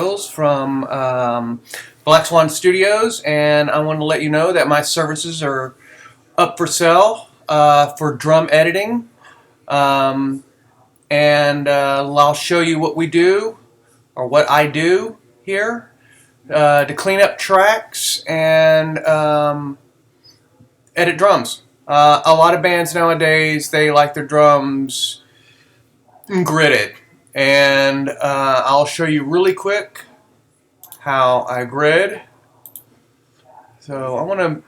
From Black Swan Studios, and I want to let you know that my services are up for sale for drum editing, and I'll show you what we do, or what I do here, to clean up tracks and edit drums. A lot of bands nowadays, they like their drums gridded, and I'll show you really quick how I grid. So I want to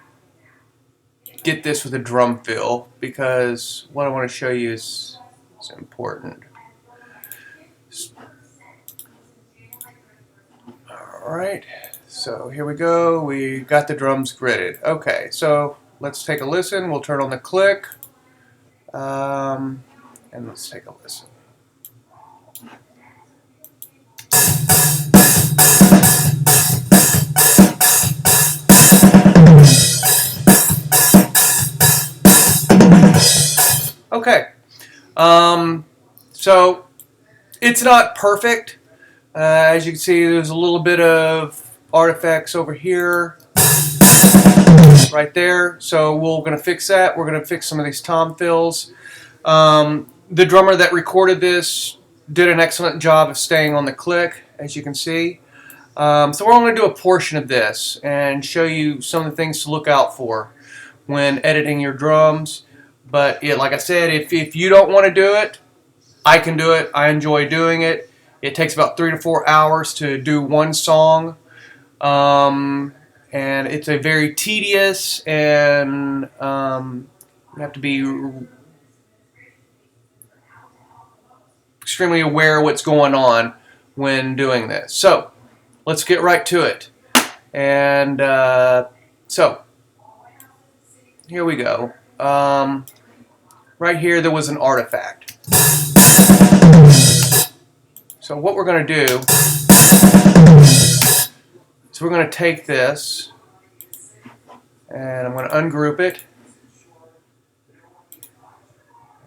get this with a drum fill because what I want to show you is important. Alright, so here we go. We got the drums gridded. Okay, so let's take a listen. We'll turn on the click, and let's take a listen. Okay, so it's not perfect. As you can see, there's a little bit of artifacts over here, right there. So we're going to fix that. We're going to fix some of these tom fills. The drummer that recorded this did an excellent job of staying on the click, as you can see. So we're only going to do a portion of this and show you some of the things to look out for when editing your drums. But yeah, like I said, if you don't want to do it, I can do it. I enjoy doing it. It takes about 3 to 4 hours to do one song, and it's a very tedious, and you have to be extremely aware of what's going on when doing this. So let's get right to it. And so here we go. Right here there was an artifact. So what we're going to do is we're going to take this and I'm going to ungroup it.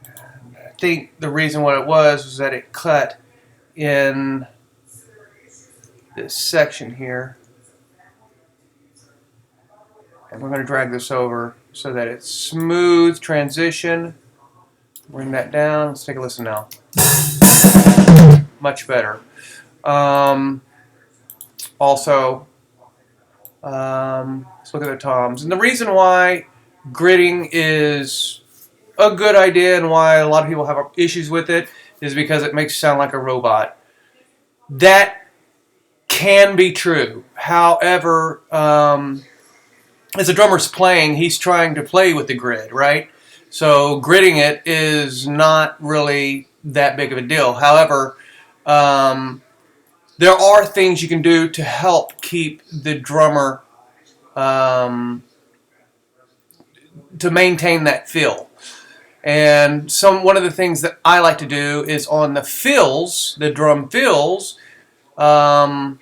And I think the reason what it was that it cut in this section here. And we're going to drag this over so that it's smooth transition. Bring that down. Let's take a listen now. Much better. Also, let's look at the toms. And the reason why gridding is a good idea and why a lot of people have issues with it is because it makes you sound like a robot. That can be true. However, as a drummer's playing, he's trying to play with the grid, right? So gridding it is not really that big of a deal. However, there are things you can do to help keep the drummer to maintain that feel. And one of the things that I like to do is on the fills, the drum fills, I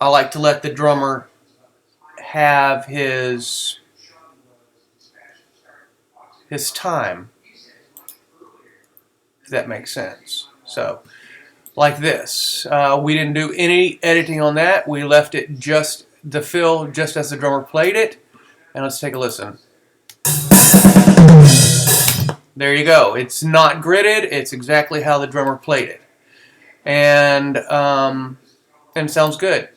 like to let the drummer have his time, if that makes sense. So like this, we didn't do any editing on that. We left it just the fill just as the drummer played it. And let's take a listen. There you go. It's not gridded. It's exactly how the drummer played it. And it sounds good.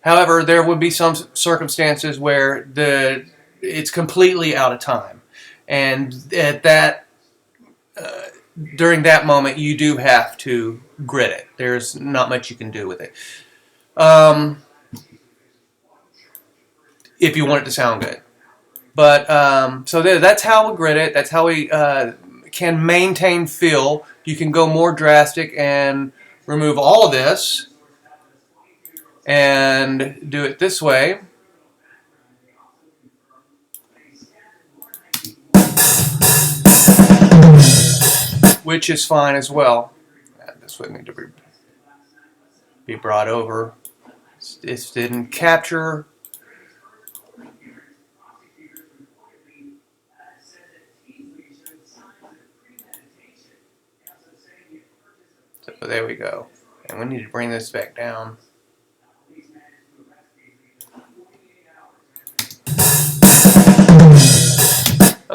However, there would be some circumstances where it's completely out of time. And at that, during that moment, you do have to grid it. There's not much you can do with it. If you want it to sound good. But, so that's how we grid it. That's how we can maintain feel. You can go more drastic and remove all of this and do it this way. Which is fine as well. This would need to be brought over. This didn't capture. So there we go. And we need to bring this back down.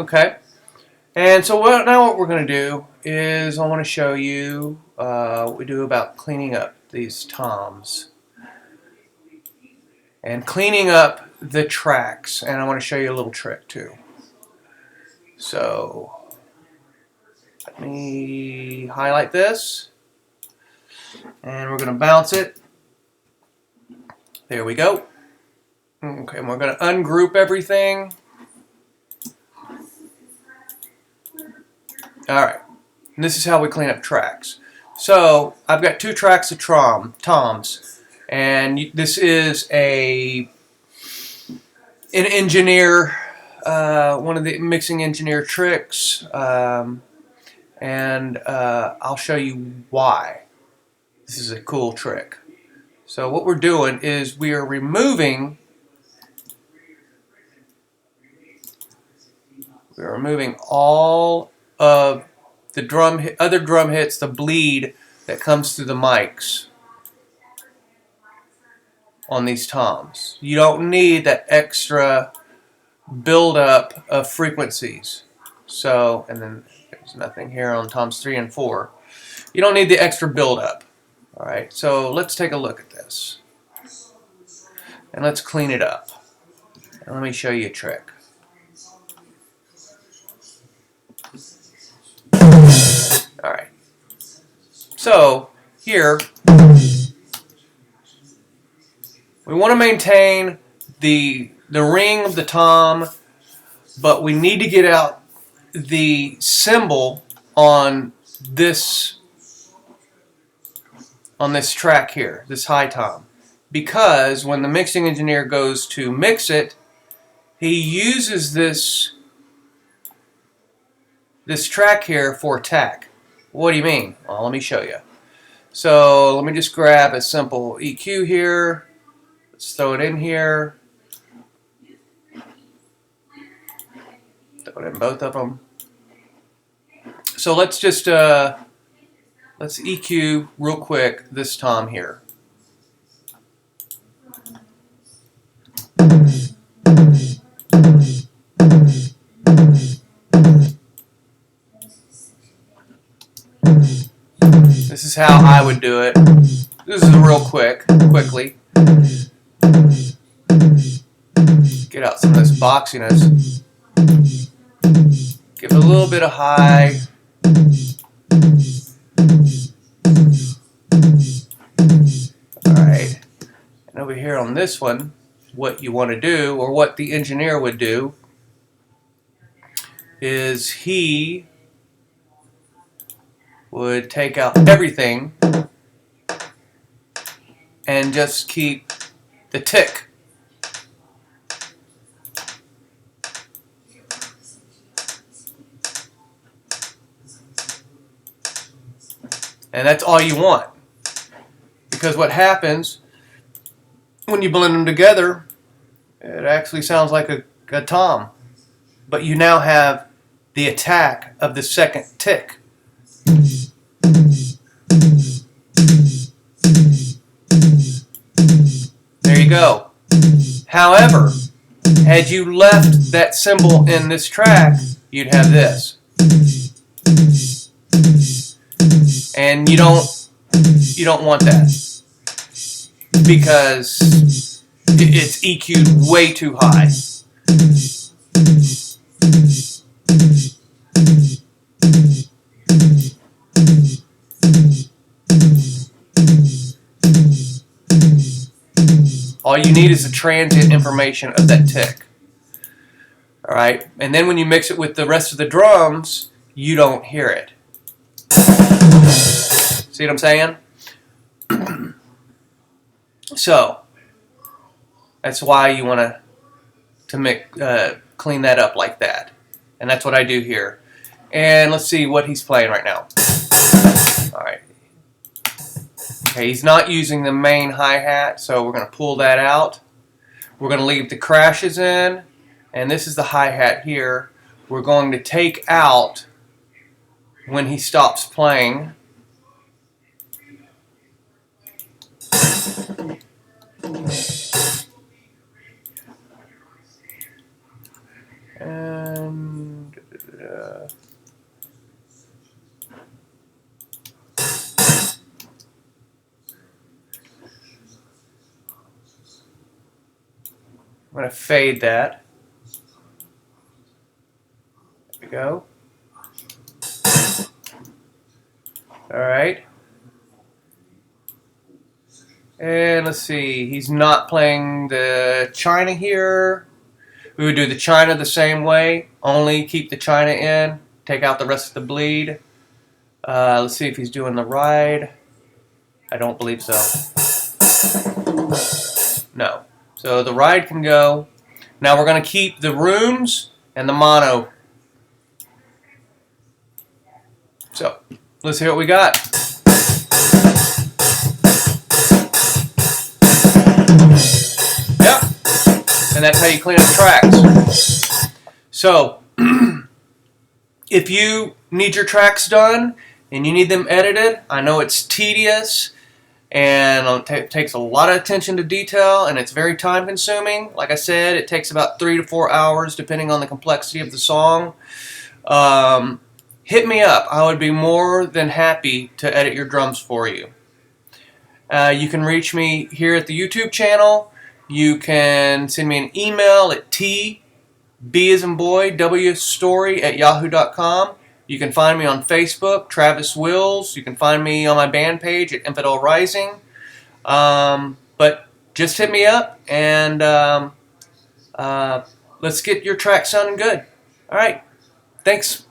Okay. And so now what we're going to do is I want to show you what we do about cleaning up these toms. And cleaning up the tracks. And I want to show you a little trick too. So let me highlight this. And we're going to bounce it. There we go. Okay, and we're going to ungroup everything. Alright, and this is how we clean up tracks. So, I've got 2 tracks of toms, and this is an engineer, one of the mixing engineer tricks, and I'll show you why this is a cool trick. So what we're doing is we are removing all of the other drum hits, the bleed that comes through the mics on these toms. You don't need that extra buildup of frequencies. So, and then there's nothing here on toms 3 and 4. You don't need the extra buildup. All right, so let's take a look at this. And let's clean it up. And let me show you a trick. Alright. So, here, we want to maintain the ring of the tom, but we need to get out the cymbal on this track here, this high tom. Because when the mixing engineer goes to mix it, he uses this track here for attack. What do you mean? Well, let me show you. So let me just grab a simple EQ here. Let's throw it in here. Throw it in both of them. So let's just let's EQ real quick this tom here. This is how I would do it. This is real quickly. Get out some of this boxiness. Give it a little bit of high. Alright. And over here on this one, what you want to do, or what the engineer would do, is he would take out everything and just keep the tick. And that's all you want. Because what happens when you blend them together, it actually sounds like a tom. But you now have the attack of the second tick. There you go. However, had you left that cymbal in this track, you'd have this. And you don't want that, because it's EQ'd way too high. All you need is the transient information of that tick. Alright, and then when you mix it with the rest of the drums, you don't hear it. See what I'm saying? So, that's why you want to clean that up like that. And that's what I do here. And let's see what he's playing right now. Alright. Okay, he's not using the main hi-hat, so we're going to pull that out. We're going to leave the crashes in, and this is the hi-hat here. We're going to take out when he stops playing. And I'm going to fade that. There we go. Alright. And let's see, he's not playing the China here. We would do the China the same way, only keep the China in, take out the rest of the bleed. Let's see if he's doing the ride. I don't believe so. No. So the ride can go. Now we're going to keep the rooms and the mono. So let's hear what we got. Yep. And that's how you clean up tracks. So if you need your tracks done and you need them edited, I know it's tedious and it takes a lot of attention to detail, and it's very time consuming. Like I said, it takes about 3 to 4 hours depending on the complexity of the song. Hit me up. I would be more than happy to edit your drums for you. You can reach me here at the YouTube channel. You can send me an email at tbasinboy.wstory@yahoo.com. You can find me on Facebook, Travis Wills. You can find me on my band page at Infidel Rising. But just hit me up and let's get your track sounding good. All right. Thanks.